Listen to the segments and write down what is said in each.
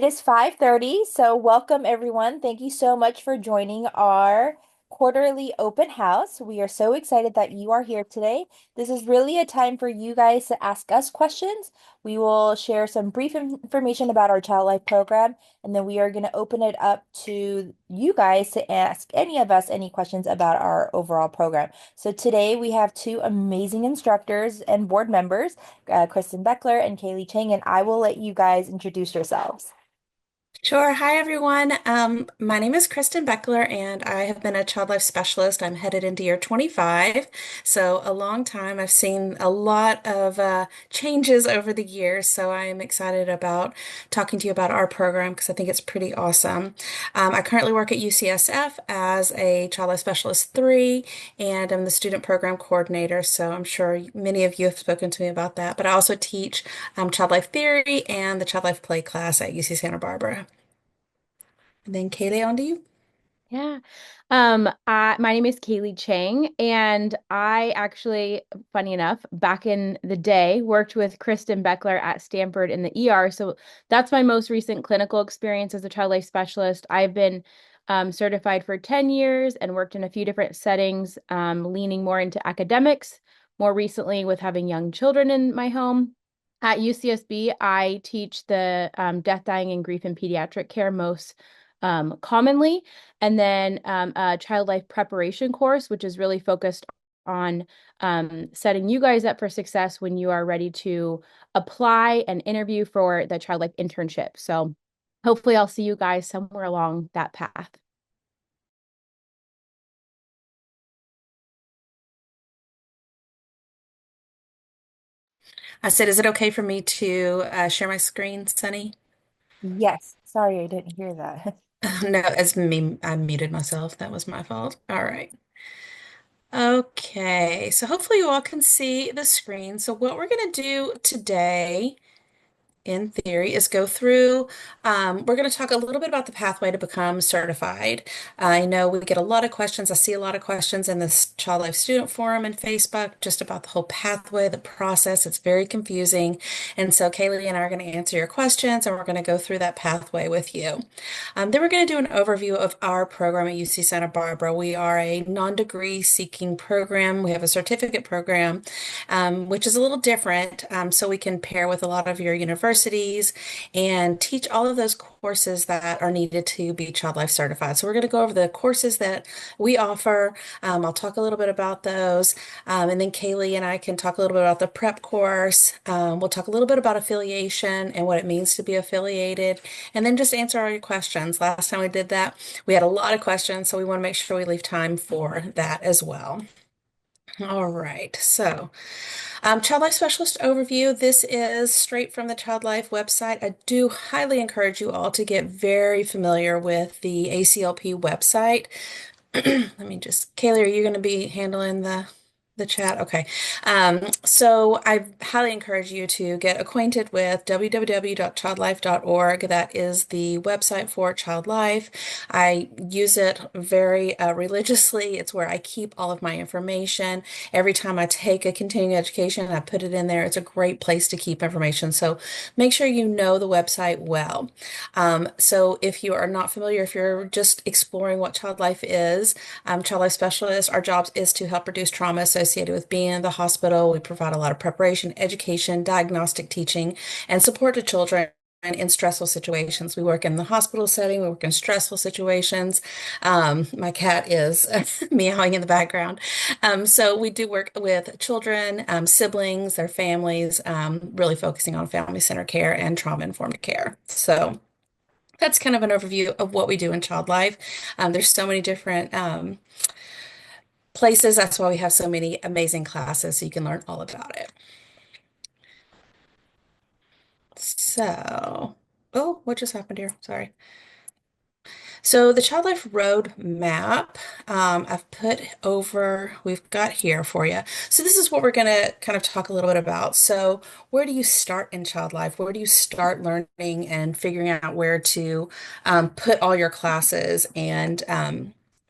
is 5:30, so welcome everyone. Thank you so much for joining our quarterly open house. We are so excited that you are here today. This is really a time for you guys to ask us questions. We will share some brief information about our Child Life program, and then we are going to open it up to you guys to ask any of us any questions about our overall program. So today we have two amazing instructors and board members, Kristen Beckler and Kaylee Chang, and I will let you guys introduce yourselves. Sure. Hi, everyone. My name is Kristen Beckler, and I have been a child life specialist. I'm headed into year 25, so a long time. I've seen a lot of changes over the years, so I am excited about talking to you about our program because I think it's pretty awesome. I currently work at UCSF as a child life specialist 3, and I'm the student program coordinator, so I'm sure many of you have spoken to me about that. But I also teach child life theory and the child life play class at UC Santa Barbara. And then Kaylee, on to you. Yeah. My name is Kaylee Chang, and I actually, funny enough, back in the day, worked with Kristen Beckler at Stanford in the ER. So that's my most recent clinical experience as a child life specialist. I've been certified for 10 years and worked in a few different settings, leaning more into academics, more recently with having young children in my home. At UCSB, I teach the death, dying, and grief and pediatric care most commonly, and then a child life preparation course, which is really focused on setting you guys up for success when you are ready to apply and interview for the child life internship. So hopefully I'll see you guys somewhere along that path. I said, is it okay for me to share my screen, Sunny? Yes, sorry I didn't hear that. No, it's me. I muted myself. That was my fault. All right. Okay, so hopefully you all can see the screen. So what we're going to do today in theory is go through, we're going to talk a little bit about the pathway to become certified. I know we get a lot of questions. I see a lot of questions in this Child Life Student Forum and Facebook just about the whole pathway, the process. It's very confusing. And so Kaylee and I are going to answer your questions and we're going to go through that pathway with you. Then we're going to do an overview of our program at UC Santa Barbara. We are a non-degree seeking program. We have a certificate program, which is a little different. So we can pair with a lot of your universities and teach all of those courses that are needed to be Child Life certified. So we're going to go over the courses that we offer. I'll talk a little bit about those. And then Kaylee and I can talk a little bit about the prep course. We'll talk a little bit about affiliation and what it means to be affiliated, and then just answer all your questions. Last time we did that, we had a lot of questions, so we want to make sure we leave time for that as well. All right, so Child Life Specialist Overview. This is straight from the Child Life website. I do highly encourage you all to get very familiar with the ACLP website. Let me just, Kaylee, are you going to be handling the chat? Okay. So I highly encourage you to get acquainted with www.childlife.org. That is the website for Child Life. I use it very religiously. It's where I keep all of my information. Every time I take a continuing education, I put it in there. It's a great place to keep information. So make sure you know the website well. So if you are not familiar, if you're just exploring what Child Life is, Child Life Specialist, our job is to help reduce trauma associated with being in the hospital. We provide a lot of preparation, education, diagnostic teaching, and support to children in stressful situations. We work in the hospital setting, we work in stressful situations. My cat is meowing in the background. So we do work with children, siblings, their families, really focusing on family-centered care and trauma-informed care. So that's kind of an overview of what we do in child life. There's so many different places. That's why we have so many amazing classes, so you can learn all about it. So, oh, what just happened here? Sorry. So the Child Life Roadmap, I've put over, we've got here for you. So this is what we're going to kind of talk a little bit about. So where do you start in child life? Where do you start learning and figuring out where to put all your classes and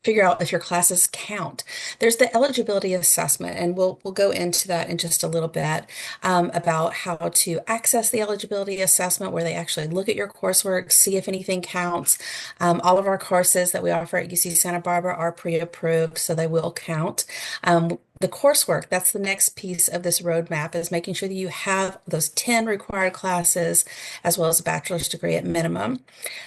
figure out if your classes count. There's the eligibility assessment, and we'll go into that in just a little bit about how to access the eligibility assessment, where they actually look at your coursework, see if anything counts. All of our courses that we offer at UC Santa Barbara are pre-approved, so they will count. The coursework, that's the next piece of this roadmap, is making sure that you have those 10 required classes as well as a bachelor's degree at minimum.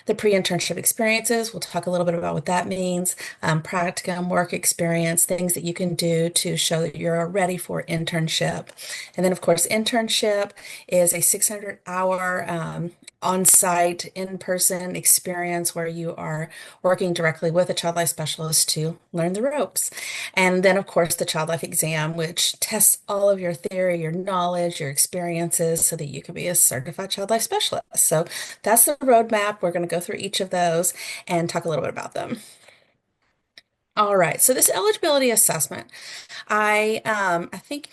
The pre-internship experiences, we'll talk a little bit about what that means, practicum, work experience, things that you can do to show that you're ready for internship. And then, of course, internship is a 600-hour on-site, in-person experience where you are working directly with a child life specialist to learn the ropes. And then, of course, the child life exam, which tests all of your theory, your knowledge, your experiences so that you can be a certified child life specialist. So that's the roadmap. We're going to go through each of those and talk a little bit about them. All right, so this eligibility assessment, I think,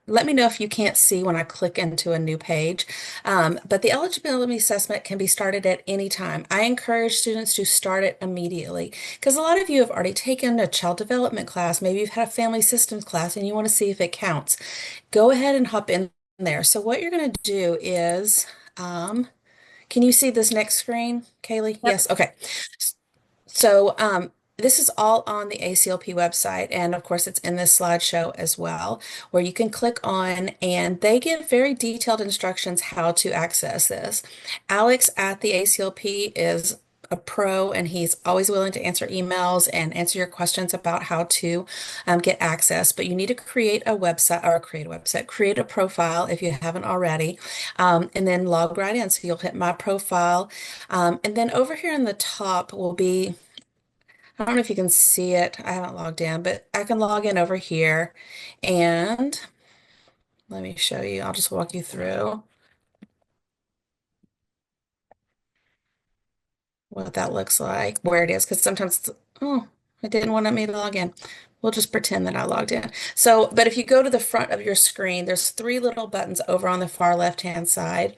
let me know if you can't see when I click into a new page. But the eligibility assessment can be started at any time. I encourage students to start it immediately because a lot of you have already taken a child development class. Maybe you've had a family systems class and you want to see if it counts. Go ahead and hop in there. So what you're going to do is, can you see this next screen, Kaylee? Yep. Yes, okay. So this is all on the ACLP website, and of course it's in this slideshow as well, where you can click on, and they give very detailed instructions how to access this. Alex at the ACLP is a pro, and he's always willing to answer emails and answer your questions about how to get access. But you need to create a website, or create a profile if you haven't already, and then log right in. So you'll hit my profile, and then over here in the top will be, I don't know if you can see it. I haven't logged in, but I can log in over here and let me show you. I'll just walk you through what that looks like, where it is, because sometimes oh, it didn't want me to log in. We'll just pretend that I logged in. So, but if you go to the front of your screen, there's three little buttons over on the far left-hand side.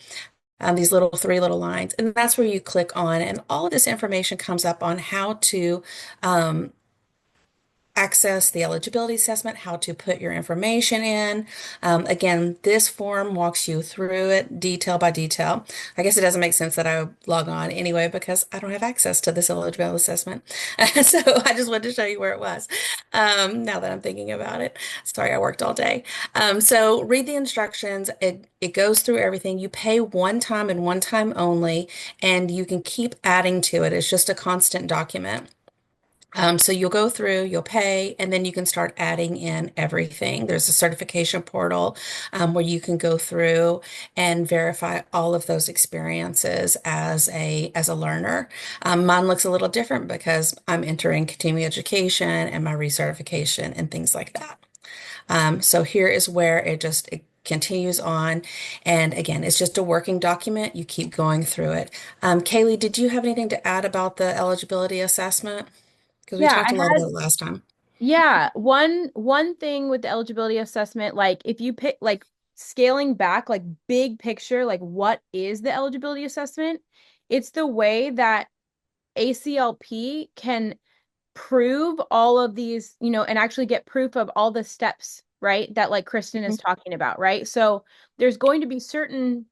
These three little lines, and that's where you click on, and all of this information comes up on how to access the eligibility assessment, how to put your information in. Again, this form walks you through it detail by detail. I guess it doesn't make sense that I log on anyway because I don't have access to this eligibility assessment. So I just wanted to show you where it was now that I'm thinking about it. Sorry, I worked all day. So read the instructions. It goes through everything. You pay one time and one time only, and you can keep adding to it. It's just a constant document. So you'll go through, you'll pay, and then you can start adding in everything. There's a certification portal where you can go through and verify all of those experiences as a learner. Mine looks a little different because I'm entering continuing education and my recertification and things like that. So here is where it continues on. And again, it's just a working document. You keep going through it. Kaylee, did you have anything to add about the eligibility assessment? Because we Yeah, talked a lot about it last time. yeah, one thing with the eligibility assessment, like if you pick like scaling back, like big picture, like what is the eligibility assessment? It's the way that ACLP can prove all of these, and actually get proof of all the steps, right? That like Kristen is talking about, right? So there's going to be certain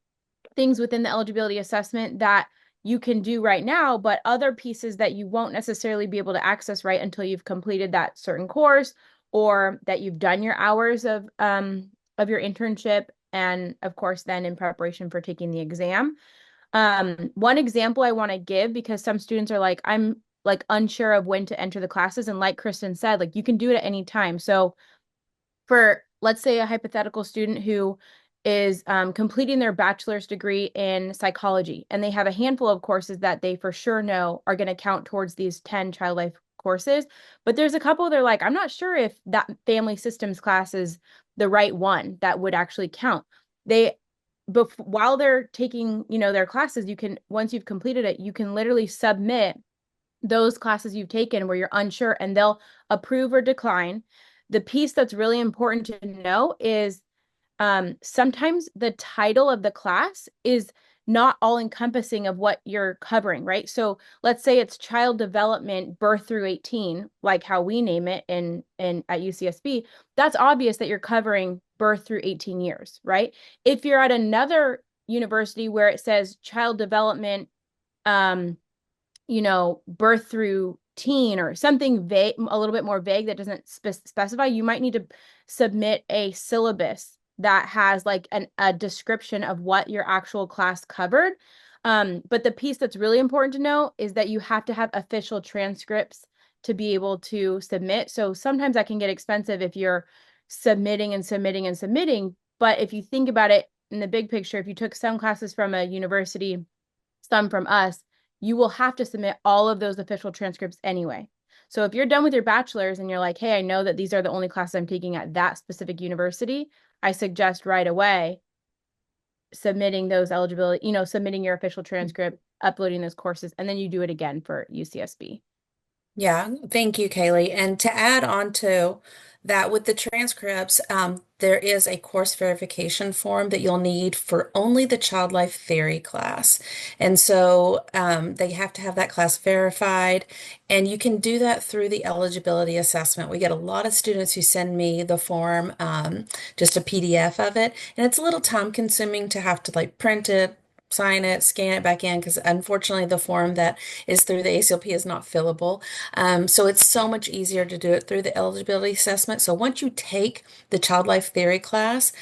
things within the eligibility assessment that you can do right now, but other pieces that you won't necessarily be able to access right until you've completed that certain course or that you've done your hours of your internship, and of course then in preparation for taking the exam. One example I want to give, because some students are like, I'm like unsure of when to enter the classes, and like Kristen said, like you can do it at any time. So for, let's say, a hypothetical student who is completing their bachelor's degree in psychology, and they have a handful of courses that they for sure know are going to count towards these 10 child life courses. But there's a couple they're like, I'm not sure if that family systems class is the right one that would actually count. While they're taking, their classes, you can, once you've completed it, you can literally submit those classes you've taken where you're unsure, and they'll approve or decline. The piece that's really important to know is sometimes the title of the class is not all encompassing of what you're covering, right? So let's say it's child development birth through 18, like how we name it in at UCSB. That's obvious that you're covering birth through 18 years, right? If you're at another university where it says child development, um, birth through teen or something vague, a little bit more vague that doesn't specify, you might need to submit a syllabus that has like a description of what your actual class covered. But the piece that's really important to know is that you have to have official transcripts to be able to submit. So sometimes that can get expensive if you're submitting and submitting and submitting. But if you think about it in the big picture, if you took some classes from a university, some from us, you will have to submit all of those official transcripts anyway. So if you're done with your bachelor's and you're like, hey, I know that these are the only classes I'm taking at that specific university, I suggest right away submitting those eligibility, submitting your official transcript, uploading those courses, and then you do it again for UCSB. Yeah, thank you, Kaylee. And to add on to that, with the transcripts, there is a course verification form that you'll need for only the child life theory class. And so they have to have that class verified, and you can do that through the eligibility assessment. We get a lot of students who send me the form, just a PDF of it, and it's a little time consuming to have to like print it, sign it, scan it back in, because unfortunately the form that is through the ACLP is not fillable. So it's so much easier to do it through the eligibility assessment. So once you take the child life theory class,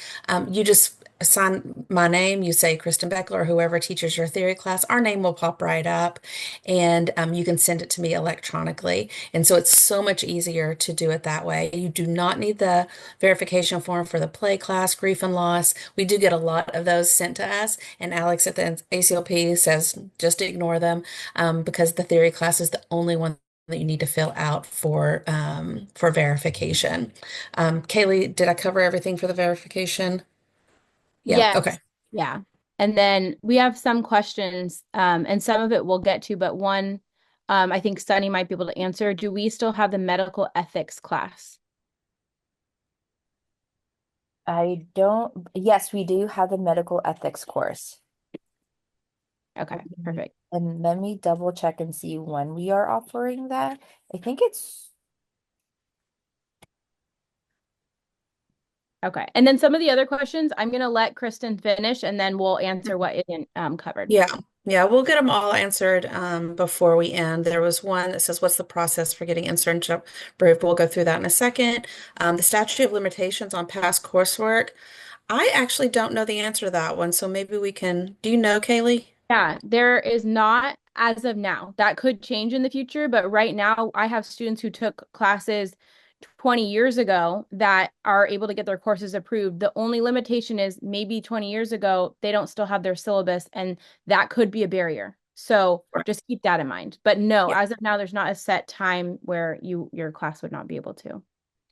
you just assign my name, you say Kristen Beckler, or whoever teaches your theory class, our name will pop right up, and you can send it to me electronically. And so it's so much easier to do it that way. You do not need the verification form for the play class, grief and loss. We do get a lot of those sent to us, and Alex at the ACLP says just ignore them, because the theory class is the only one that you need to fill out for verification. Kaylee, did I cover everything for the verification? Yeah, Yes. okay. Yeah. And then we have some questions, and some of it we'll get to, but one, I think Sunny might be able to answer. Do we still have the medical ethics class? I don't, yes, we do have the medical ethics course. Okay, perfect. And let me double check and see when we are offering that. I think it's Okay. And then some of the other questions, I'm going to let Kristen finish and then we'll answer what isn't covered. Yeah, yeah, we'll get them all answered before we end. There was one that says, what's the process for getting internship approved? We'll go through that in a second. The statute of limitations on past coursework. I actually don't know the answer to that one, so maybe we can. Do you know, Kaylee? Yeah, there is not as of now. That could change in the future, but right now I have students who took classes 20 years ago that are able to get their courses approved. The only limitation is maybe 20 years ago, they don't still have their syllabus, and that could be a barrier. So Right. just keep that in mind. But no, Yeah. as of now, there's not a set time where your class would not be able to.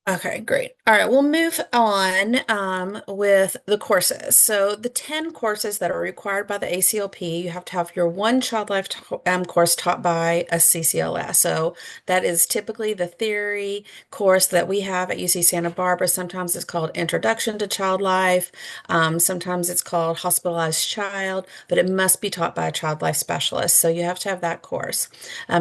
Okay, great. All right, we'll move on with the courses. So the 10 courses that are required by the ACLP, you have to have your one child life course taught by a CCLS. So that is typically the theory course that we have at UC Santa Barbara. Sometimes it's called Introduction to Child Life. Sometimes it's called Hospitalized Child, but it must be taught by a child life specialist. So you have to have that course.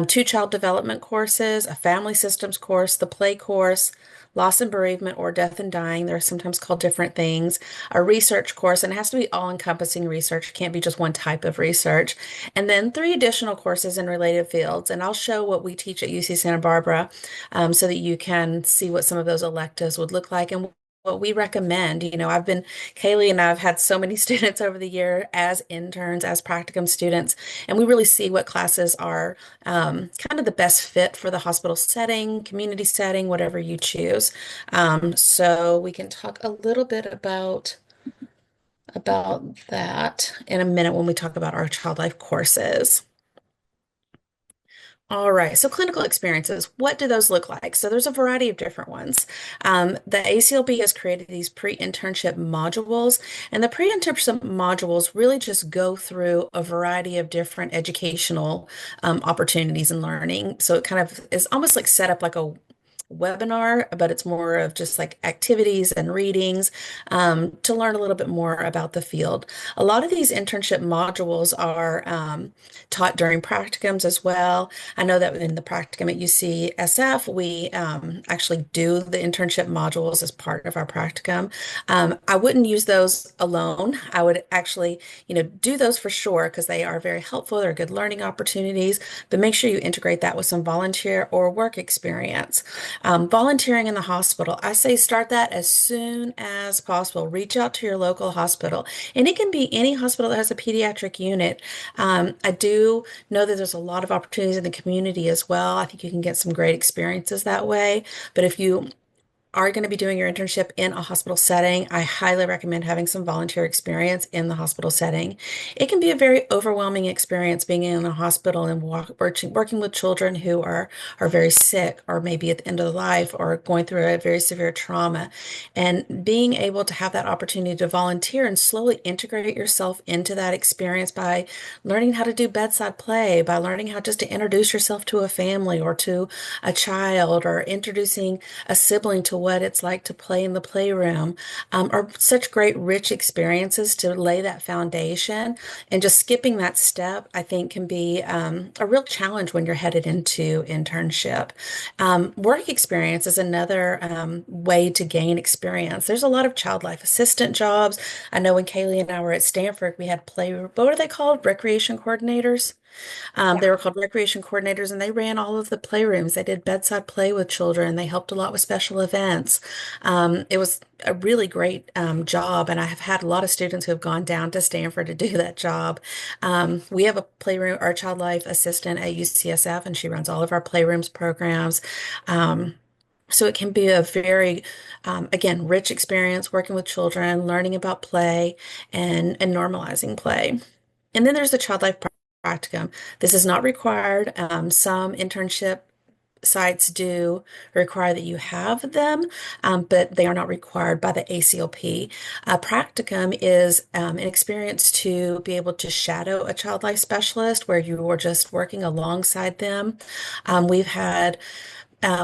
Two child development courses, a family systems course, the play course, loss and bereavement, or death and dying. They're sometimes called different things. A research course, and it has to be all-encompassing research. It can't be just one type of research. And then three additional courses in related fields. And I'll show what we teach at UC Santa Barbara, so that you can see what some of those electives would look like and what we recommend. Kaylee and I have had so many students over the year as interns, as practicum students, and we really see what classes are kind of the best fit for the hospital setting, community setting, whatever you choose. So we can talk a little bit about that in a minute when we talk about our child life courses. All right, so clinical experiences, what do those look like? So there's a variety of different ones. The ACLB has created these pre-internship modules, and the pre-internship modules really just go through a variety of different educational opportunities and learning. So it kind of is almost like set up like a webinar, but it's more of just like activities and readings to learn a little bit more about the field. A lot of these internship modules are taught during practicums as well. I know that in the practicum at UCSF, we actually do the internship modules as part of our practicum. I wouldn't use those alone. I would actually, do those for sure because they are very helpful. They're good learning opportunities, but make sure you integrate that with some volunteer or work experience. Volunteering in the hospital, I say start that as soon as possible. Reach out to your local hospital, and it can be any hospital that has a pediatric unit. I do know that there's a lot of opportunities in the community as well. I think you can get some great experiences that way. But if you are going to be doing your internship in a hospital setting, I highly recommend having some volunteer experience in the hospital setting. It can be a very overwhelming experience being in a hospital and working with children who are very sick or maybe at the end of life or going through a very severe trauma. And being able to have that opportunity to volunteer and slowly integrate yourself into that experience by learning how to do bedside play, by learning how just to introduce yourself to a family or to a child, or introducing a sibling to what it's like to play in the playroom, are such great, rich experiences to lay that foundation. And just skipping that step, I think, can be a real challenge when you're headed into internship. Work experience is another way to gain experience. There's a lot of child life assistant jobs. I know when Kaylee and I were at Stanford, we had what were they called? Recreation coordinators. They were called recreation coordinators, and they ran all of the playrooms. They did bedside play with children. They helped a lot with special events. It was a really great job, and I have had a lot of students who have gone down to Stanford to do that job. We have a playroom, our child life assistant at UCSF, and she runs all of our playrooms programs. So it can be a very, again, rich experience working with children, learning about play and normalizing play. And then there's the child life practicum. This is not required. Some internship sites do require that you have them, but they are not required by the ACLP. Practicum is an experience to be able to shadow a child life specialist where you are just working alongside them. We've had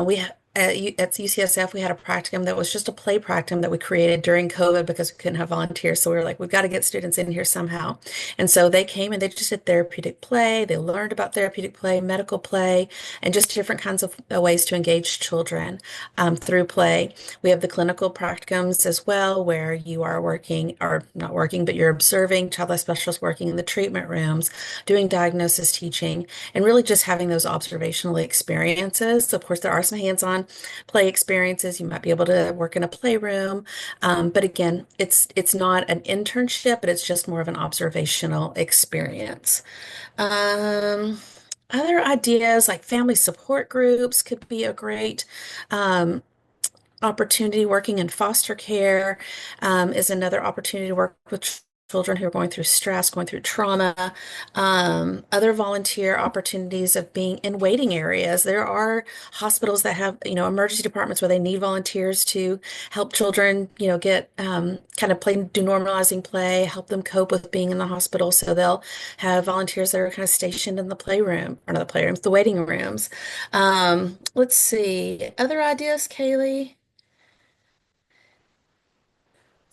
we at UCSF, we had a practicum that was just a play practicum that we created during COVID because we couldn't have volunteers. So we were like, we've got to get students in here somehow. And so they came and they just did therapeutic play. They learned about therapeutic play, medical play, and just different kinds of ways to engage children through play. We have the clinical practicums as well, where you are working, or not working, but you're observing child life specialists working in the treatment rooms, doing diagnosis teaching, and really just having those observational experiences. Of course, there are some hands-on play experiences. You might be able to work in a playroom, but again, it's not an internship, but it's just more of an observational experience. Um, Other ideas like family support groups could be a great opportunity. Working in foster care is another opportunity to work with children who are going through stress, going through trauma. Other volunteer opportunities of being in waiting areas. There are hospitals that have, emergency departments where they need volunteers to help children, get kind of do normalizing play, help them cope with being in the hospital. So they'll have volunteers that are kind of stationed in the playroom, or not the playrooms, the waiting rooms. Let's see. Other ideas, Kaylee?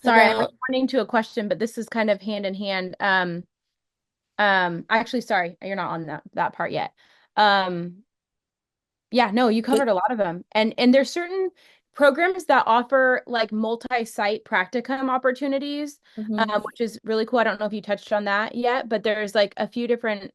Sorry, I'm About responding to a question, but this is kind of hand in hand. Actually, sorry, you're not on that part yet. Um, yeah, no, you covered a lot of them. And there's certain programs that offer like multi-site practicum opportunities, Mhm. which is really cool. I don't know if you touched on that yet, but there's like a few different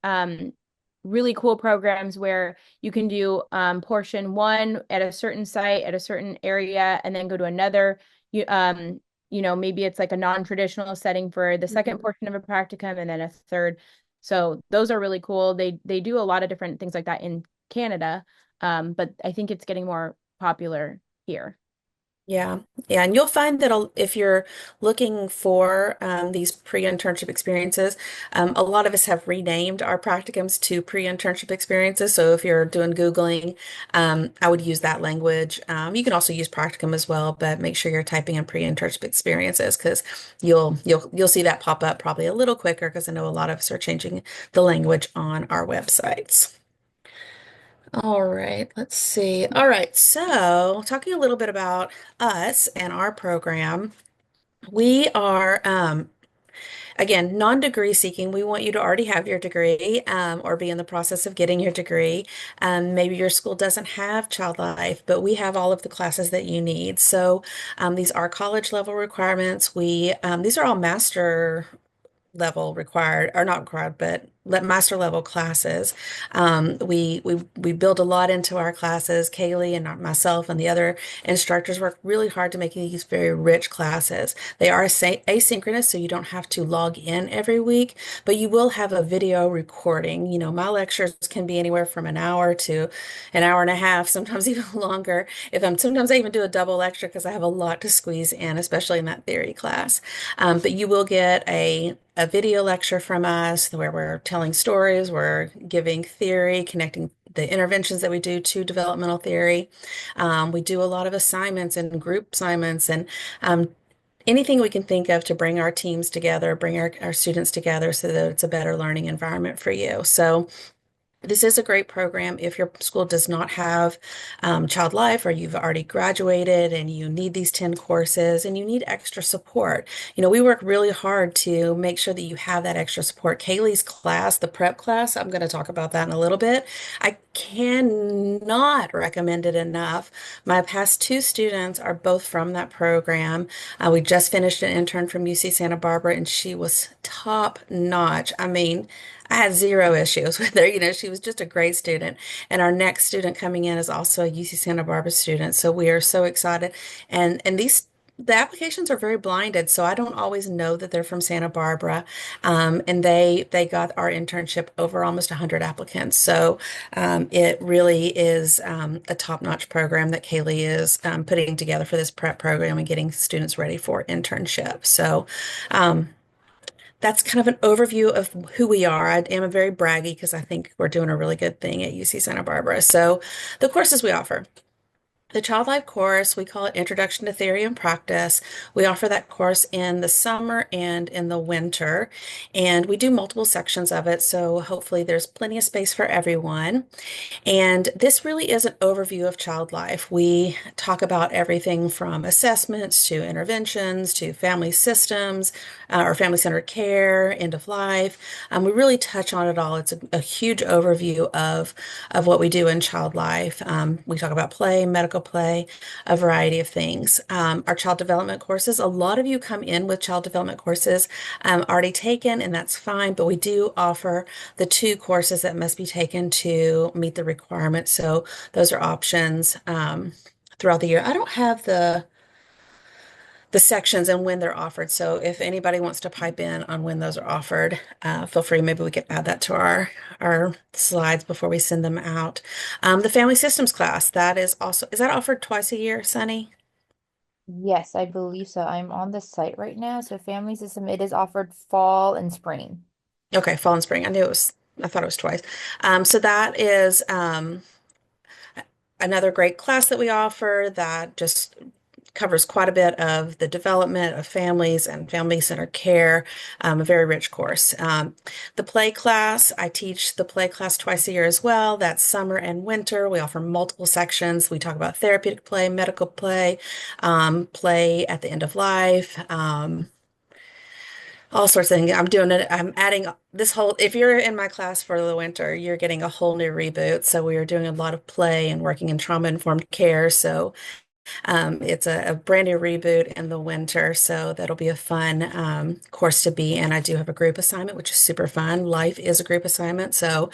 really cool programs where you can do portion one at a certain site at a certain area and then go to another. Maybe it's like a non-traditional setting for the second Mhm. portion of a practicum and then a third. So those are really cool. They do a lot of different things like that in Canada. But I think it's getting more popular here. Yeah, yeah, and you'll find that if you're looking for these pre-internship experiences, a lot of us have renamed our practicums to pre-internship experiences. So if you're doing Googling, I would use that language. You can also use practicum as well, but make sure you're typing in pre-internship experiences because you'll see that pop up probably a little quicker because I know a lot of us are changing the language on our websites. All right, let's see. All right, so talking a little bit about us and our program, we are again, non-degree seeking. We want you to already have your degree or be in the process of getting your degree. Maybe your school doesn't have child life, but we have all of the classes that you need. So these are college level requirements. These are all master level required, or not required, but master level classes. We build a lot into our classes. Kaylee and myself and the other instructors work really hard to make these very rich classes. They are asynchronous, so you don't have to log in every week, but you will have a video recording. You know, my lectures can be anywhere from an hour to an hour and a half, sometimes even longer. If I'm sometimes I even do a double lecture because I have a lot to squeeze in, especially in that theory class. But you will get a video lecture from us where we're telling stories, we're giving theory, connecting the interventions that we do to developmental theory. We do a lot of assignments and group assignments and anything we can think of to bring our teams together, bring our students together so that it's a better learning environment for you. So this is a great program if your school does not have Child Life or you've already graduated and you need these 10 courses and you need extra support. You know, we work really hard to make sure that you have that extra support. Kaylee's class, the prep class, I'm going to talk about that in a little bit. I cannot recommend it enough. My past two students are both from that program. We just finished an intern from UC Santa Barbara and she was top notch. I mean, I had zero issues with her. You know, she was just a great student. And our next student coming in is also a UC Santa Barbara student. So we are so excited. And the applications are very blinded, so I don't always know that they're from Santa Barbara. And they got our internship over almost 100 applicants. So it really is a top-notch program that Kaylee is putting together for this prep program and getting students ready for internship. So that's kind of an overview of who we are. I am a very braggy because I think we're doing a really good thing at UC Santa Barbara. So the courses we offer. The Child Life course, we call it Introduction to Theory and Practice. We offer that course in the summer and in the winter, and we do multiple sections of it, so hopefully there's plenty of space for everyone. And this really is an overview of child life. We talk about everything from assessments to interventions to family systems or family-centered care, end of life. We really touch on it all. It's a huge overview of what we do in child life. We talk about play, medical play, a variety of things. Our child development courses, a lot of you come in with child development courses already taken, and that's fine, but we do offer the two courses that must be taken to meet the requirements. So those are options throughout the year. I don't have the sections and when they're offered. So if anybody wants to pipe in on when those are offered, feel free. Maybe we could add that to our slides before we send them out. The family systems class, that is also, is that offered twice a year, Sunny? Yes, I believe so. I'm on the site right now. So family system, it is offered fall and spring. Okay, fall and spring. I thought it was twice. So that is another great class that we offer that just covers quite a bit of the development of families and family-centered care, a very rich course. The play class, I teach the play class twice a year as well. That's summer and winter. We offer multiple sections. We talk about therapeutic play, medical play, play at the end of life, all sorts of things. I'm doing it. I'm adding this whole, if you're in my class for the winter, you're getting a whole new reboot. So we are doing a lot of play and working in trauma-informed care. So it's a brand new reboot in the winter, so that'll be a fun course to be in. I do have a group assignment, which is super fun. Life is a group assignment, so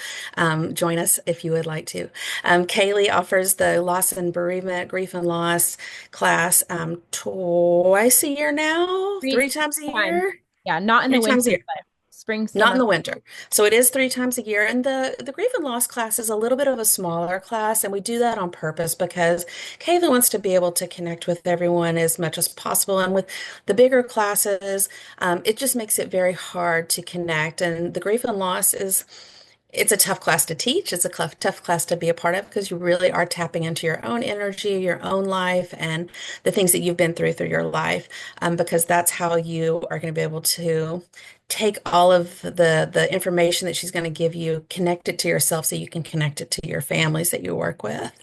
join us if you would like to. Kaylee offers the loss and bereavement, grief and loss class twice a year now, Three three times a times. year, Yeah, not in three the times a winter, year. but spring, Not in summer. the winter. So it is three times a year. And the grief and loss class is a little bit of a smaller class. And we do that on purpose because Kayla wants to be able to connect with everyone as much as possible. And with the bigger classes, it just makes it very hard to connect. And the grief and loss is It's a tough class to teach. It's a tough class to be a part of because you really are tapping into your own energy, your own life, and the things that you've been through your life. Because that's how you are going to be able to take all of the information that she's going to give you, connect it to yourself so you can connect it to your families that you work with.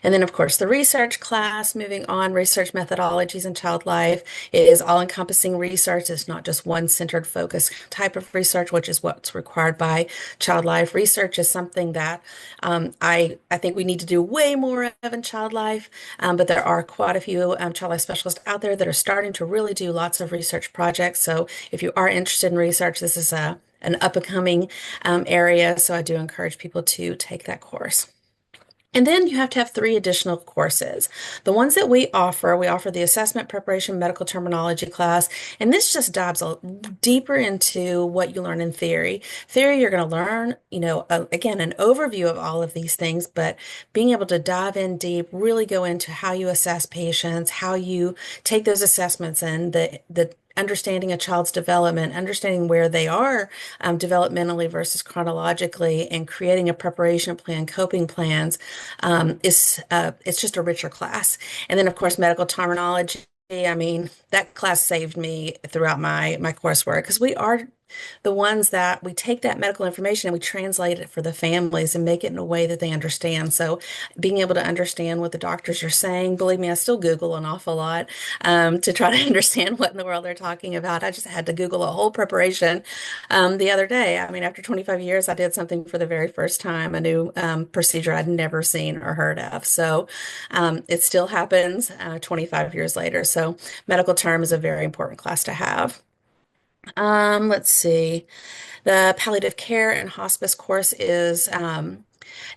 And then, of course, the research class, moving on, research methodologies in child life. It is all-encompassing research. It's not just one-centered focus type of research, which is what's required by child life. Research is something that I think we need to do way more of in child life, but there are quite a few child life specialists out there that are starting to really do lots of research projects. So if you are interested in research, this is an up-and-coming area. So I do encourage people to take that course. And then you have to have three additional courses. The ones that we offer the assessment preparation medical terminology class, and this just dives deeper into what you learn in theory. Theory, you're going to learn, again, an overview of all of these things, but being able to dive in deep, really go into how you assess patients, how you take those assessments and the understanding a child's development, understanding where they are developmentally versus chronologically, and creating a preparation plan, coping plans is it's just a richer class. And then, of course, medical terminology. I mean, that class saved me throughout my coursework because we are the ones that we take that medical information and we translate it for the families and make it in a way that they understand. So being able to understand what the doctors are saying, believe me, I still Google an awful lot to try to understand what in the world they're talking about. I just had to Google a whole preparation the other day. I mean, after 25 years, I did something for the very first time, a new procedure I'd never seen or heard of. So it still happens 25 years later. So medical term is a very important class to have. Let's see. The palliative care and hospice course is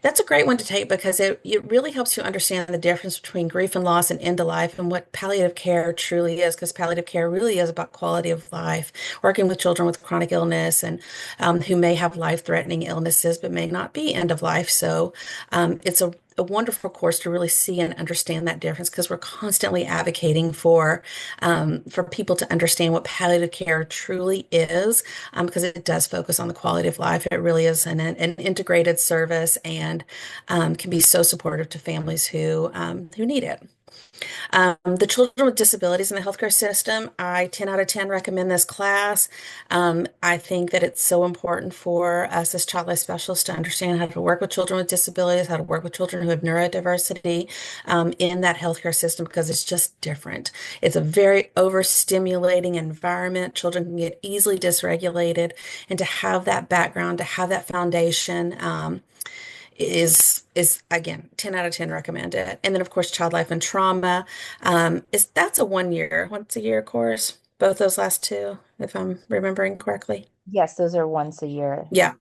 that's a great one to take because it really helps you understand the difference between grief and loss and end of life and what palliative care truly is, because palliative care really is about quality of life, working with children with chronic illness and who may have life-threatening illnesses but may not be end of life. So it's a wonderful course to really see and understand that difference because we're constantly advocating for people to understand what palliative care truly is because it does focus on the quality of life. It really is an integrated service and can be so supportive to families who need it. The children with disabilities in the healthcare system, I 10 out of 10 recommend this class. I think that it's so important for us as child life specialists to understand how to work with children with disabilities, how to work with children who have neurodiversity in that healthcare system because it's just different. It's a very overstimulating environment. Children can get easily dysregulated, and to have that background, to have that foundation, is again 10 out of 10 recommend it. And then of course child life and trauma is that's a once a year course, both those last two if I'm remembering correctly. Yes, those are once a year. Yeah.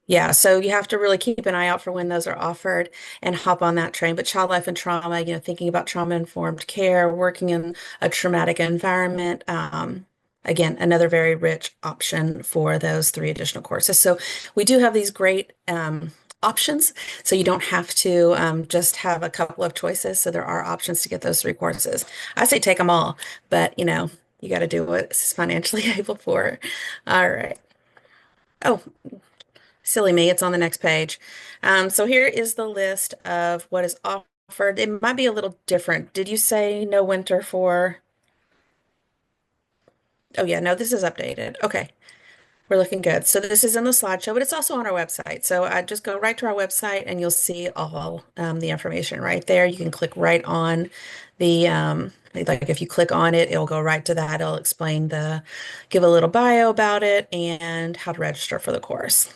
Yeah, so you have to really keep an eye out for when those are offered and hop on that train. But child life and trauma, thinking about trauma-informed care, working in a traumatic environment, again, another very rich option for those three additional courses. So we do have these great options, so you don't have to just have a couple of choices. So there are options to get those three courses. I say take them all, but you got to do what's financially able for. All right. Oh, silly me, it's on the next page. So here is the list of what is offered. It might be a little different. Did you say no winter for? Oh yeah, no, this is updated. Okay, we're looking good. So this is in the slideshow, but it's also on our website. So I just go right to our website and you'll see all the information right there. You can click right on the like if you click on it, it'll go right to that. It'll explain give a little bio about it and how to register for the course.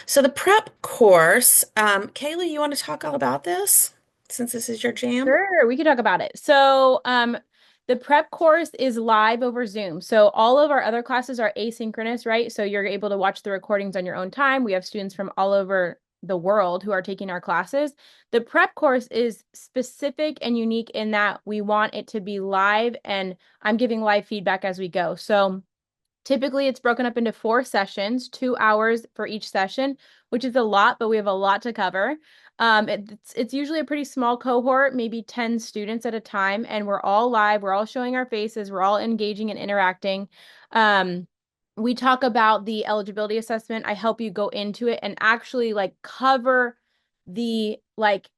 So the prep course, Kaylee, you want to talk all about this since this is your jam? Sure, we can talk about it. So, the prep course is live over Zoom. So all of our other classes are asynchronous, right? So you're able to watch the recordings on your own time. We have students from all over the world who are taking our classes. The prep course is specific and unique in that we want it to be live, and I'm giving live feedback as we go. So typically, it's broken up into 4 sessions, 2 hours for each session, which is a lot, but we have a lot to cover. It's usually a pretty small cohort, maybe 10 students at a time, and we're all live. We're all showing our faces. We're all engaging and interacting. Um, we talk about the eligibility assessment. I help you go into it and actually like cover the like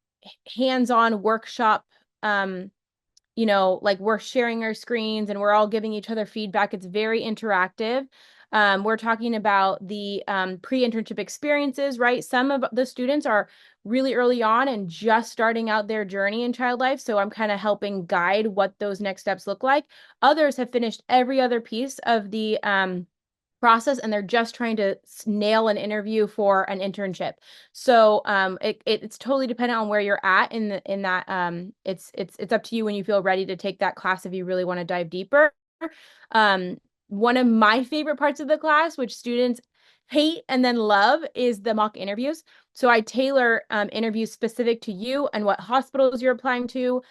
hands-on workshop. Like we're sharing our screens and we're all giving each other feedback. It's very interactive. We're talking about the pre-internship experiences, right? Some of the students are really early on and just starting out their journey in child life. So I'm kind of helping guide what those next steps look like. Others have finished every other piece of the process and they're just trying to nail an interview for an internship. So it's totally dependent on where you're at in that it's up to you when you feel ready to take that class if you really want to dive deeper. One of my favorite parts of the class, which students hate and then love, is the mock interviews. So I tailor interviews specific to you and what hospitals you're applying to.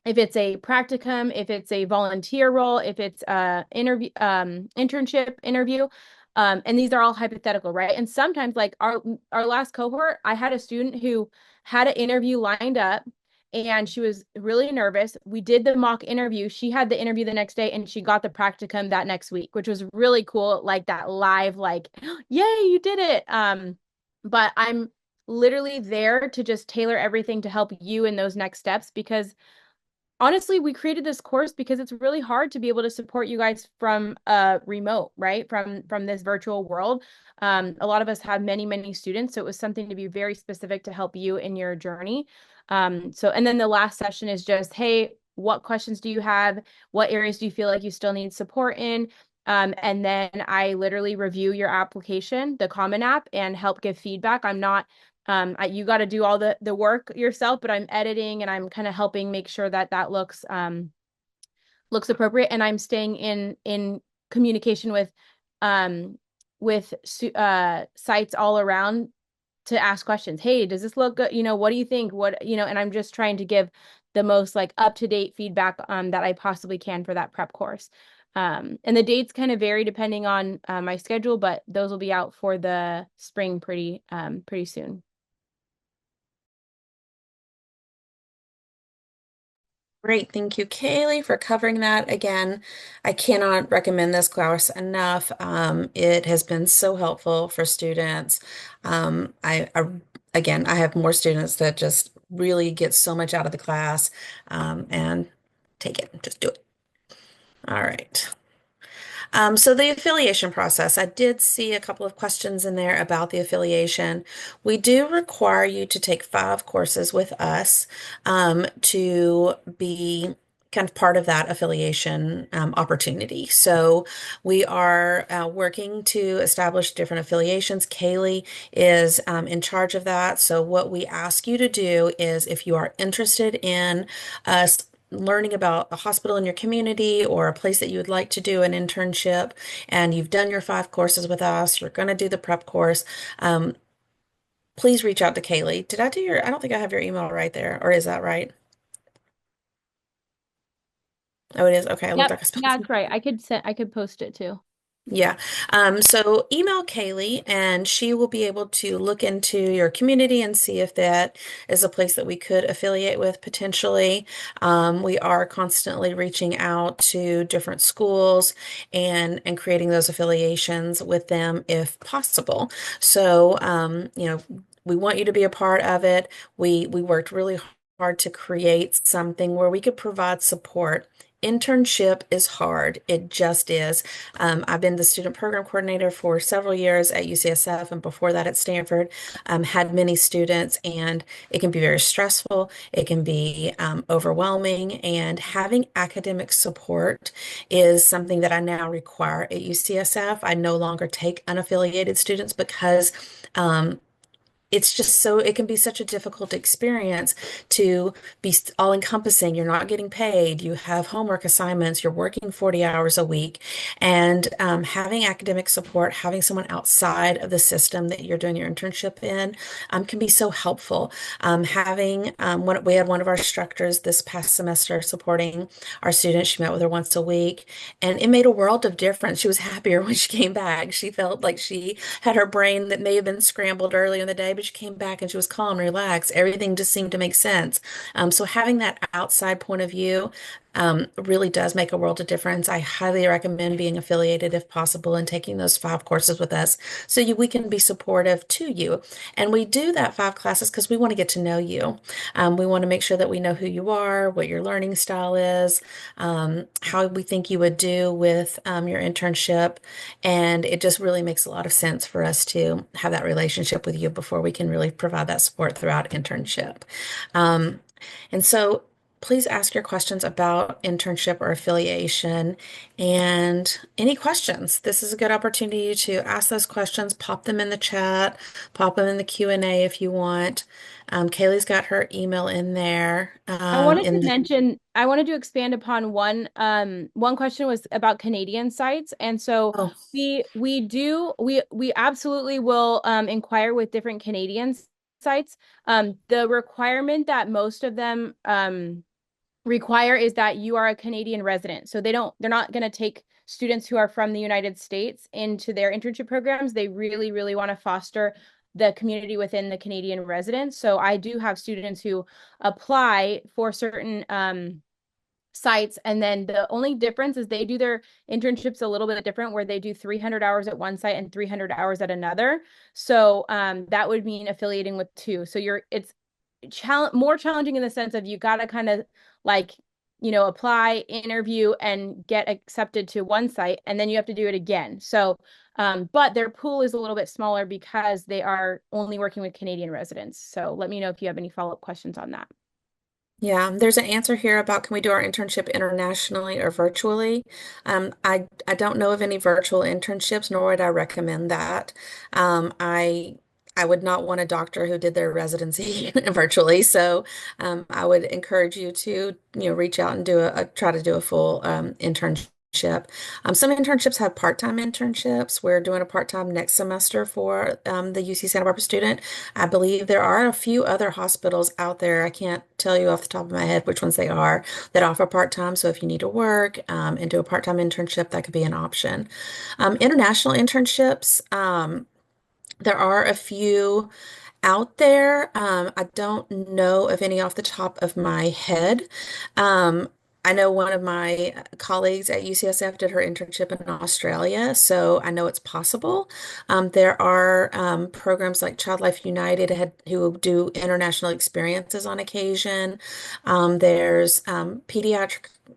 If it's a practicum, if it's a volunteer role, if it's a interview, internship interview, and these are all hypothetical, right? And sometimes, like our last cohort, I had a student who had an interview lined up, and she was really nervous. We did the mock interview. She had the interview the next day, and she got the practicum that next week, which was really cool. Like that live, like, yay, you did it. But I'm literally there to just tailor everything to help you in those next steps because honestly, we created this course because it's really hard to be able to support you guys from remote, right? From this virtual world. A lot of us have many, many students, so it was something to be very specific to help you in your journey. And then the last session is just, hey, what questions do you have? What areas do you feel like you still need support in? And then I literally review your application, the Common App, and help give feedback. I'm not you got to do all the work yourself, but I'm editing and I'm kind of helping make sure that that looks appropriate. And I'm staying in communication with sites all around to ask questions. Hey, does this look good? What do you think? And I'm just trying to give the most like up-to-date feedback that I possibly can for that prep course. And the dates kind of vary depending on my schedule, but those will be out for the spring pretty soon. Great. Thank you, Kaylee, for covering that. Again, I cannot recommend this class enough. It has been so helpful for students. Again, I have more students that just really get so much out of the class, and take it, just do it. All right. So the affiliation process, I did see a couple of questions in there about the affiliation. We do require you to take 5 courses with us to be kind of part of that affiliation opportunity. So we are working to establish different affiliations. Kaylee is in charge of that. So what we ask you to do is if you are interested in us learning about a hospital in your community or a place that you would like to do an internship, and you've done your 5 courses with us, you're going to do the prep course, please reach out to Kaylee. I don't think I have your email right there, or is that right? Oh, it is. Okay, I looked Yep. like I spelled Yeah, it. that's right. I could post it too. Yeah. So email Kaylee and she will be able to look into your community and see if that is a place that we could affiliate with potentially. We are constantly reaching out to different schools and creating those affiliations with them if possible. So, we want you to be a part of it. We worked really hard to create something where we could provide support. Internship is hard. It just is. I've been the student program coordinator for several years at UCSF and before that at Stanford. Had many students, and it can be very stressful. It can be overwhelming, and having academic support is something that I now require at UCSF. I no longer take unaffiliated students because it's just it can be such a difficult experience to be all encompassing. You're not getting paid, you have homework assignments, you're working 40 hours a week, and having academic support, having someone outside of the system that you're doing your internship in, can be so helpful. We had one of our instructors this past semester supporting our students. She met with her once a week, and it made a world of difference. She was happier when she came back. She felt like she had her brain that may have been scrambled earlier in the day, but she came back and she was calm, relaxed. Everything just seemed to make sense. So having that outside point of view really does make a world of difference. I highly recommend being affiliated if possible and taking those 5 courses with us so we can be supportive to you. And we do that 5 classes because we want to get to know you. We want to make sure that we know who you are, what your learning style is, how we think you would do with your internship. And it just really makes a lot of sense for us to have that relationship with you before we can really provide that support throughout internship. Um, and so please ask your questions about internship or affiliation and any questions. This is a good opportunity to ask those questions, pop them in the chat, pop them in the Q&A if you want. Kaylee's got her email in there. In the I wanted to expand upon one question was about Canadian sites. And so oh, we absolutely will inquire with different Canadian sites. The requirement that most of them require is that you are a Canadian resident. So they're not going to take students who are from the United States into their internship programs. They really, really want to foster the community within the Canadian residents. So I do have students who apply for certain sites, and then the only difference is they do their internships a little bit different, where they do 300 hours at one site and 300 hours at another. So that would mean affiliating with two. So it's more challenging in the sense of you got to kind of like, apply, interview, and get accepted to one site, and then you have to do it again. So, but their pool is a little bit smaller because they are only working with Canadian residents. So let me know if you have any follow-up questions on that. yeah, there's an answer here about can we do our internship internationally or virtually? I don't know of any virtual internships, nor would I recommend that. I would not want a doctor who did their residency virtually, so I would encourage you to reach out and try to do a full internship. Some internships have part-time internships. We're doing a part-time next semester for the UC Santa Barbara student. I believe there are a few other hospitals out there. I can't tell you off the top of my head which ones they are that offer part-time. So if you need to work and do a part-time internship, that could be an option. International internships, there are a few out there. I don't know of any off the top of my head. Um, I know one of my colleagues at UCSF did her internship in Australia, so I know it's possible. There are programs like Child Life United who do international experiences on occasion. There's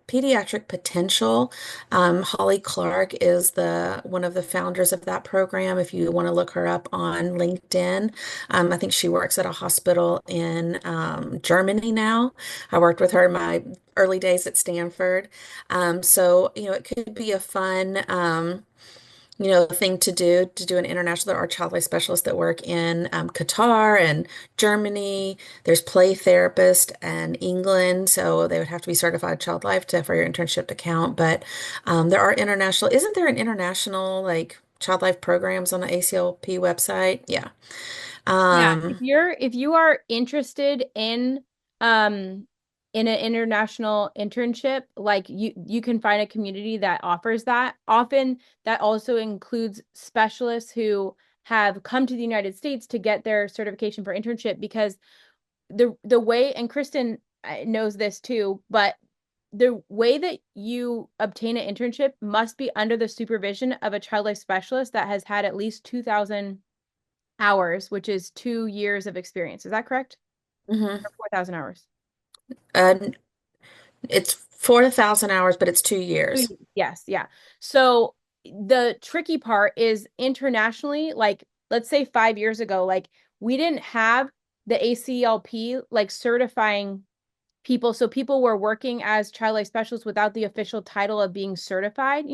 Pediatric Potential. Holly Clark is the one of the founders of that program. If you want to look her up on LinkedIn, I think she works at a hospital in Germany now. I worked with her in my early days at Stanford. So, it could be a fun, thing to do an international. There are child life specialists that work in Qatar and Germany. There's play therapists in England, so they would have to be certified child life for your internship to count. But there are international, isn't there an international like child life programs on the ACLP website? Yeah. Yeah, Um, if you are interested um in an international internship, like you can find a community that offers that. Often that also includes specialists who have come to the United States to get their certification for internship, because the way, and Kristen knows this too, but the way that you obtain an internship must be under the supervision of a child life specialist that has had at least 2,000 hours, which is 2 years of experience. Is that correct? mhm. Or 4,000 hours? Uh, it's 4,000 hours, but it's 2 years. Yes, yeah. So the tricky part is internationally, like let's say 5 years ago, like we didn't have the ACLP like certifying people. So people were working as child life specialists without the official title of being certified,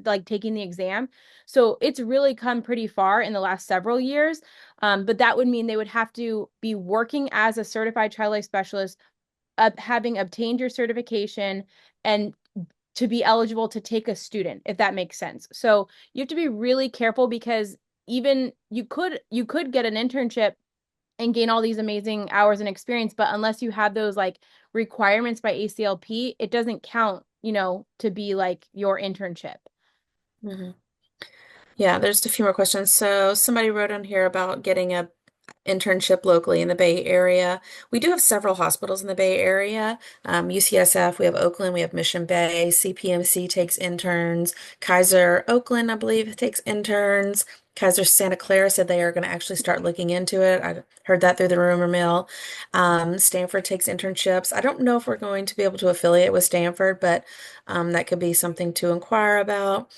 like taking the exam. So it's really come pretty far in the last several years. But that would mean they would have to be working as a certified child life specialist, having obtained your certification, and to be eligible to take a student, if that makes sense. So you have to be really careful, because even you could get an internship and gain all these amazing hours and experience, but unless you have those like requirements by ACLP, it doesn't count, to be like your internship. Mhm. Yeah, there's a few more questions. So somebody wrote on here about getting internship locally in the Bay Area. We do have several hospitals in the Bay Area. UCSF, we have Oakland, we have Mission Bay, CPMC takes interns, Kaiser Oakland, I believe, takes interns. Kaiser Santa Clara said they are going to actually start looking into it. I heard that through the rumor mill. Stanford takes internships. I don't know if we're going to be able to affiliate with Stanford, but that could be something to inquire about.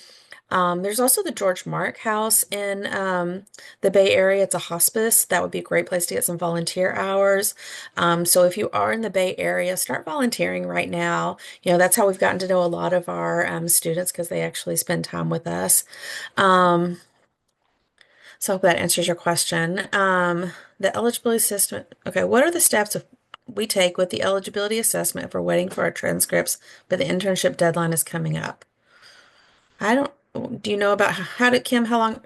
There's also the George Mark House in the Bay Area. It's a hospice. That would be a great place to get some volunteer hours. So if you are in the Bay Area, start volunteering right now. That's how we've gotten to know a lot of our students because they actually spend time with us. Um, so I hope that answers your question. The eligibility assessment. Okay, what are the steps we take with the eligibility assessment if we're waiting for our transcripts, but the internship deadline is coming up? I don't, do you know about how did Kim, how long,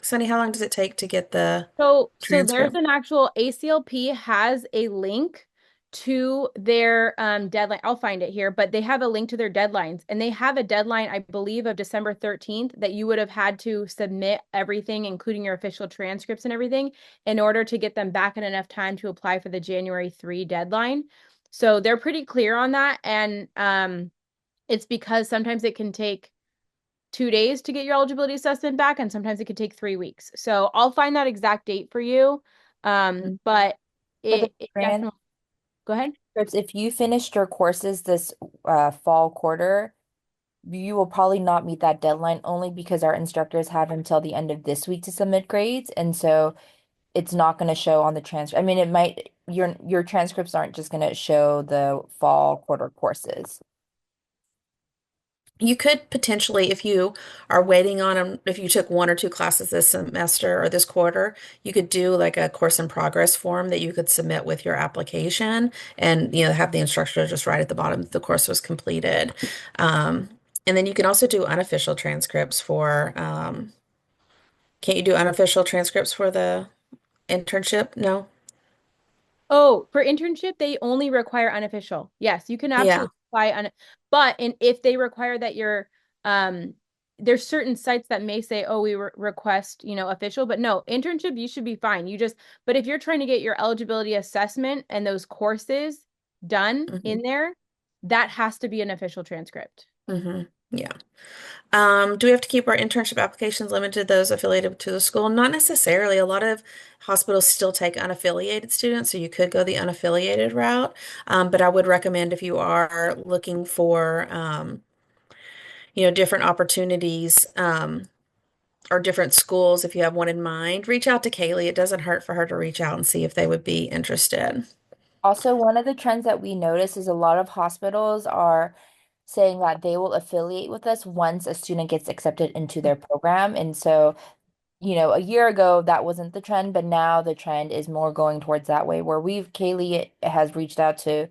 Sunny, how long does it take to get the So there's transcript? an actual ACLP has a link to their deadline. I'll find it here, but they have a link to their deadlines, and they have a deadline, I believe, of December 13th that you would have had to submit everything, including your official transcripts and everything, in order to get them back in enough time to apply for the January 3 deadline. So they're pretty clear on that, and it's because sometimes it can take 2 days to get your eligibility assessment back, and sometimes it could take 3 weeks. So I'll find that exact date for you. But For the it grant definitely, go ahead. trips, if you finished your courses this fall quarter, you will probably not meet that deadline only because our instructors have until the end of this week to submit grades, and so it's not going to show on the transcript. I mean, it might your transcripts aren't just going to show the fall quarter courses. You could potentially, if you are waiting on them, if you took one or two classes this semester or this quarter, you could do like a course in progress form that you could submit with your application and, have the instructor just write at the bottom that the course was completed. Um, and then you can also do unofficial transcripts can't you do unofficial transcripts for the internship? No? Oh, for internship, they only require unofficial. Yes, you can Yeah. absolutely apply but if they require that um there's certain sites that may say, oh, we request, official, but no, internship, you should be fine. But if you're trying to get your eligibility assessment and those courses done hmm in there, that has to be an official transcript. hmm Yeah. Do we have to keep our internship applications limited to those affiliated to the school? Not necessarily. A lot of hospitals still take unaffiliated students, so you could go the unaffiliated route. But I would recommend if you are looking for, different opportunities, or different schools, if you have one in mind, reach out to Kaylee. It doesn't hurt for her to reach out and see if they would be interested. Also, one of the trends that we notice is a lot of hospitals are saying that they will affiliate with us once a student gets accepted into their program. And so, a year ago that wasn't the trend, but now the trend is more going towards that way where Kaylee has reached out to,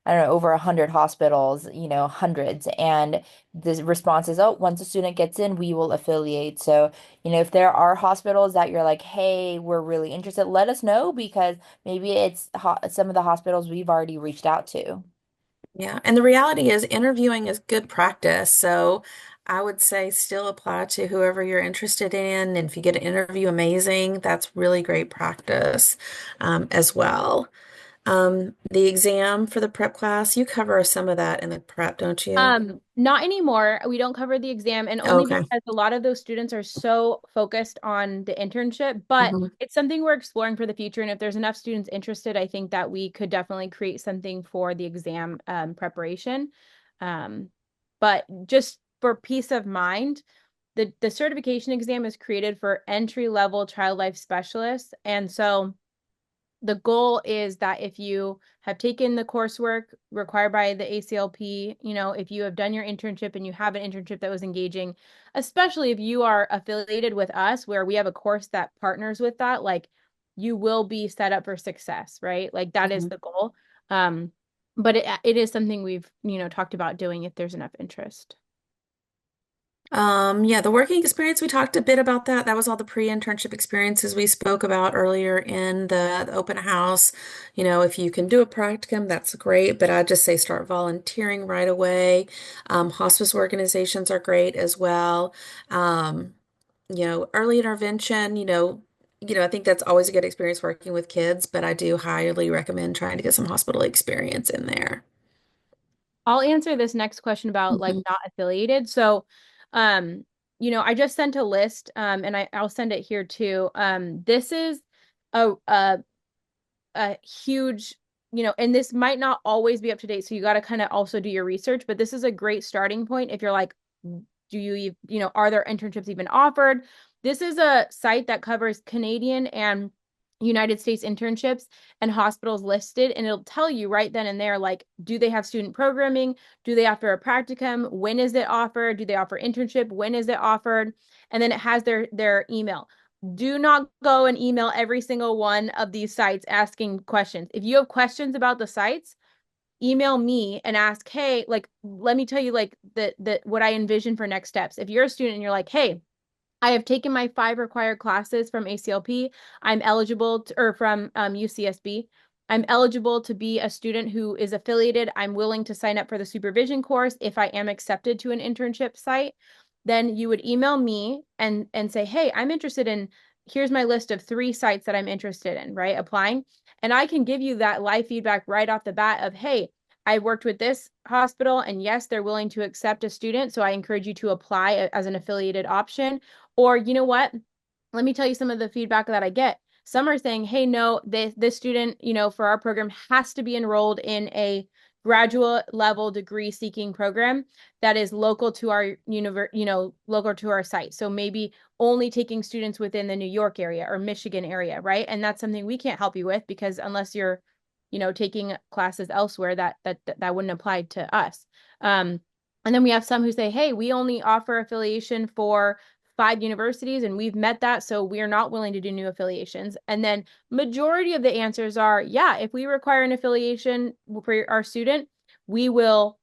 I don't know, over 100 hospitals, hundreds. And the response is, oh, once a student gets in, we will affiliate. So, if there are hospitals that you're like, hey, we're really interested, let us know because maybe it's ho some of the hospitals we've already reached out to. Yeah, and the reality is interviewing is good practice. So I would say still apply to whoever you're interested in. And if you get an interview, amazing. That's really great practice as well. The exam for the prep class, you cover some of that in the prep, don't you? Not anymore. We don't cover the exam, and only Okay. because a lot of those students are so focused on the internship, but hmm it's something we're exploring for the future. And if there's enough students interested, I think that we could definitely create something for the exam preparation. Um, but just for peace of mind, the certification exam is created for entry-level child life specialists. And so the goal is that if you have taken the coursework required by the ACLP, if you have done your internship and you have an internship that was engaging, especially if you are affiliated with us, where we have a course that partners with that, like you will be set up for success, right? Like that is hmm the goal. Um, but it is something we've, talked about doing if there's enough interest. Yeah, the working experience, we talked a bit about that. That was all the pre-internship experiences we spoke about earlier in the open house. If you can do a practicum, that's great, but I'd just say start volunteering right away. Hospice organizations are great as well. Early intervention, I think that's always a good experience working with kids, but I do highly recommend trying to get some hospital experience in there. I'll answer this next question about like Mhm. not affiliated. So, um, I just sent a list, and I'll send it here too. This is a huge, and this might not always be up to date, so you got to kind of also do your research, but this is a great starting point if you're like, do are there internships even offered? This is a site that covers Canadian and United States internships and hospitals listed, and it'll tell you right then and there, like, do they have student programming? Do they offer a practicum? When is it offered? Do they offer internship? When is it offered? And then it has their email. Do not go and email every single one of these sites asking questions. If you have questions about the sites, email me and ask, hey, like, let me tell you, like, the what I envision for next steps. If you're a student and you're like, hey, I have taken my 5 required classes from ACLP. I'm eligible to, or from UCSB. I'm eligible to be a student who is affiliated. I'm willing to sign up for the supervision course if I am accepted to an internship site. Then you would email me and say, hey, I'm interested in, here's my list of 3 sites that I'm interested in, right? Applying. And I can give you that live feedback right off the bat of, hey, I worked with this hospital and yes, they're willing to accept a student. So I encourage you to apply as an affiliated option. Or you know what? Let me tell you some of the feedback that I get. Some are saying, hey, no, this student, for our program has to be enrolled in a graduate level degree seeking program that is local to our local to our site. So maybe only taking students within the New York area or Michigan area, right? And that's something we can't help you with because unless you're, taking classes elsewhere, that wouldn't apply to us. And then we have some who say, hey, we only offer affiliation for 5 universities and we've met that, so we're not willing to do new affiliations. And then majority of the answers are, yeah, if we require an affiliation for our student, we will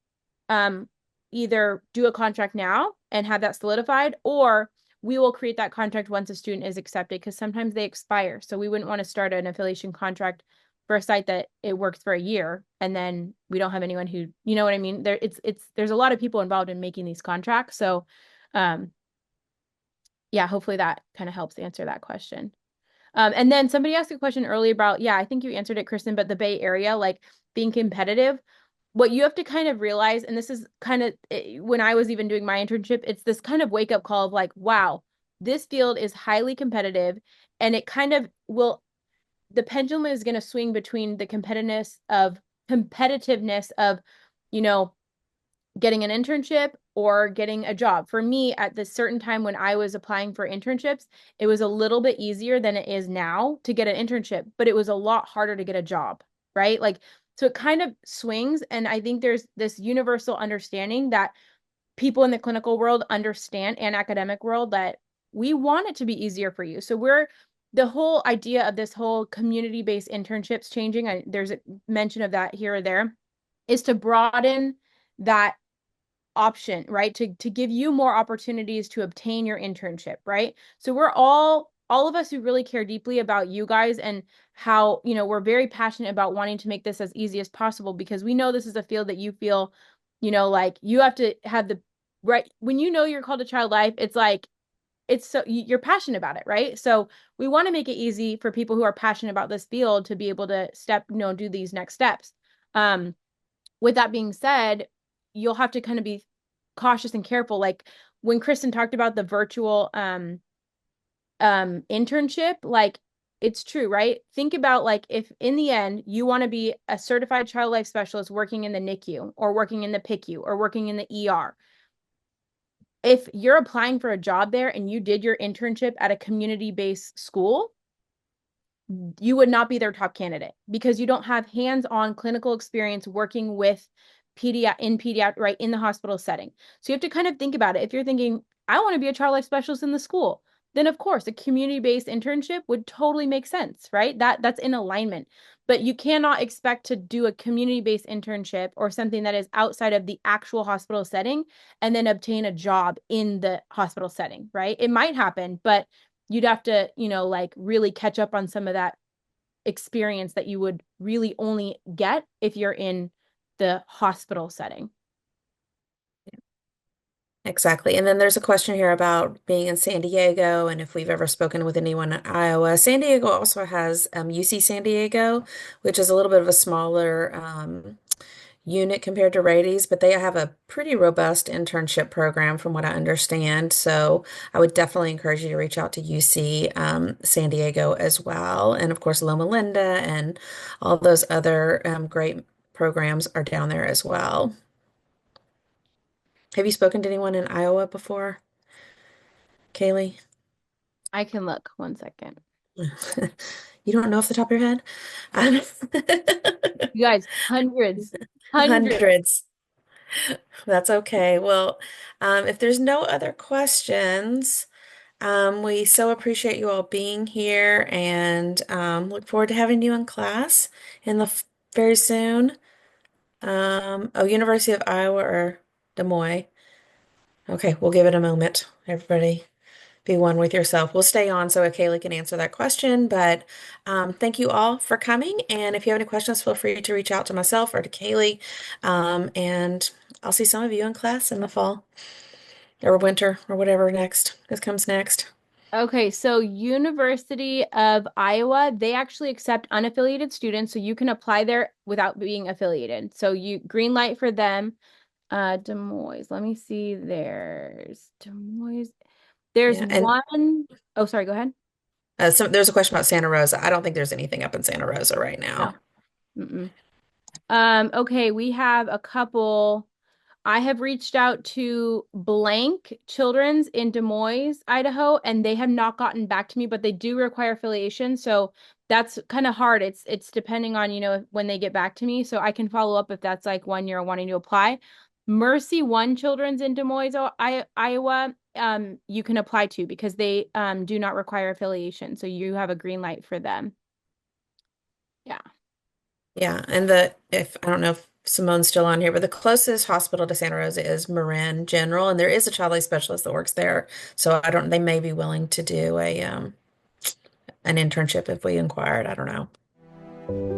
either do a contract now and have that solidified, or we will create that contract once a student is accepted because sometimes they expire. So we wouldn't want to start an affiliation contract for a site that it works for a year and then we don't have anyone who, you know what I mean? There's a lot of people involved in making these contracts. So um yeah, hopefully that kind of helps answer that question. And then somebody asked a question earlier about, yeah, I think you answered it, Kristen, but the Bay Area, like being competitive. What you have to kind of realize, and this is kind of when I was even doing my internship, it's this kind of wake up call of like, wow, this field is highly competitive. And it kind of will, the pendulum is going to swing between the competitiveness of, you know, getting an internship or getting a job. For me, at this certain time when I was applying for internships, it was a little bit easier than it is now to get an internship, but it was a lot harder to get a job, right? Like, so it kind of swings. And I think there's this universal understanding that people in the clinical world understand and academic world that we want it to be easier for you. So the whole idea of this whole community-based internships changing, there's a mention of that here or there, is to broaden that option, right? To give you more opportunities to obtain your internship, right? So we're all of us who really care deeply about you guys and how, we're very passionate about wanting to make this as easy as possible because we know this is a field that you feel, like you have to have the right when you're called to child life, it's like it's so you're passionate about it, right? So we want to make it easy for people who are passionate about this field to be able to do these next steps. Um, with that being said, you'll have to kind of be cautious and careful. Like when Kristen talked about the virtual internship, like it's true, right? Think about like if in the end you want to be a certified child life specialist working in the NICU or working in the PICU or working in the ER. If you're applying for a job there and you did your internship at a community-based school, you would not be their top candidate because you don't have hands-on clinical experience working with pediatric right in the hospital setting. So you have to kind of think about it. If you're thinking, I want to be a child life specialist in the school, then of course a community-based internship would totally make sense, right? That's in alignment. But you cannot expect to do a community-based internship or something that is outside of the actual hospital setting and then obtain a job in the hospital setting, right? It might happen, but you'd have to, like really catch up on some of that experience that you would really only get if you're in the hospital setting. Exactly. And then there's a question here about being in San Diego and if we've ever spoken with anyone in Iowa. San Diego also has UC San Diego, which is a little bit of a smaller unit compared to Rady's, but they have a pretty robust internship program from what I understand. So I would definitely encourage you to reach out to UC San Diego as well. And of course, Loma Linda and all those other great programs are down there as well. Have you spoken to anyone in Iowa before, Kaylee? I can look 1 second. You don't know off the top of your head? Um, You guys, hundreds, hundreds. Hundreds. That's okay. Well, if there's no other questions, we so appreciate you all being here and look forward to having you in class in the very soon. Oh, University of Iowa or Des Moines. Okay, we'll give it a moment. Everybody, be one with yourself. We'll stay on so Kaylee can answer that question. But thank you all for coming. And if you have any questions, feel free to reach out to myself or to Kaylee. And I'll see some of you in class in the fall or winter or whatever next. This comes next. Okay, so University of Iowa, they actually accept unaffiliated students, so you can apply there without being affiliated. So you green light for them. Des Moines. Let me see. There's Des Moines. There's Yeah. And one. Oh, sorry, go ahead. so there's a question about Santa Rosa. I don't think there's anything up in Santa Rosa right now. No. Mm-mm. Okay, we have a couple. I have reached out to Blank Children's in Des Moines, Idaho, and they have not gotten back to me, but they do require affiliation. So that's kind of hard. It's depending on, when they get back to me. So I can follow up if that's like one you're wanting to apply. Mercy One Children's in Des Moines, Iowa, you can apply to because they do not require affiliation. So you have a green light for them. Yeah. Yeah. And if I don't know if Simone's still on here, but the closest hospital to Santa Rosa is Marin General, and there is a child life specialist that works there. So I don't, they may be willing to do an internship if we inquired. I don't know.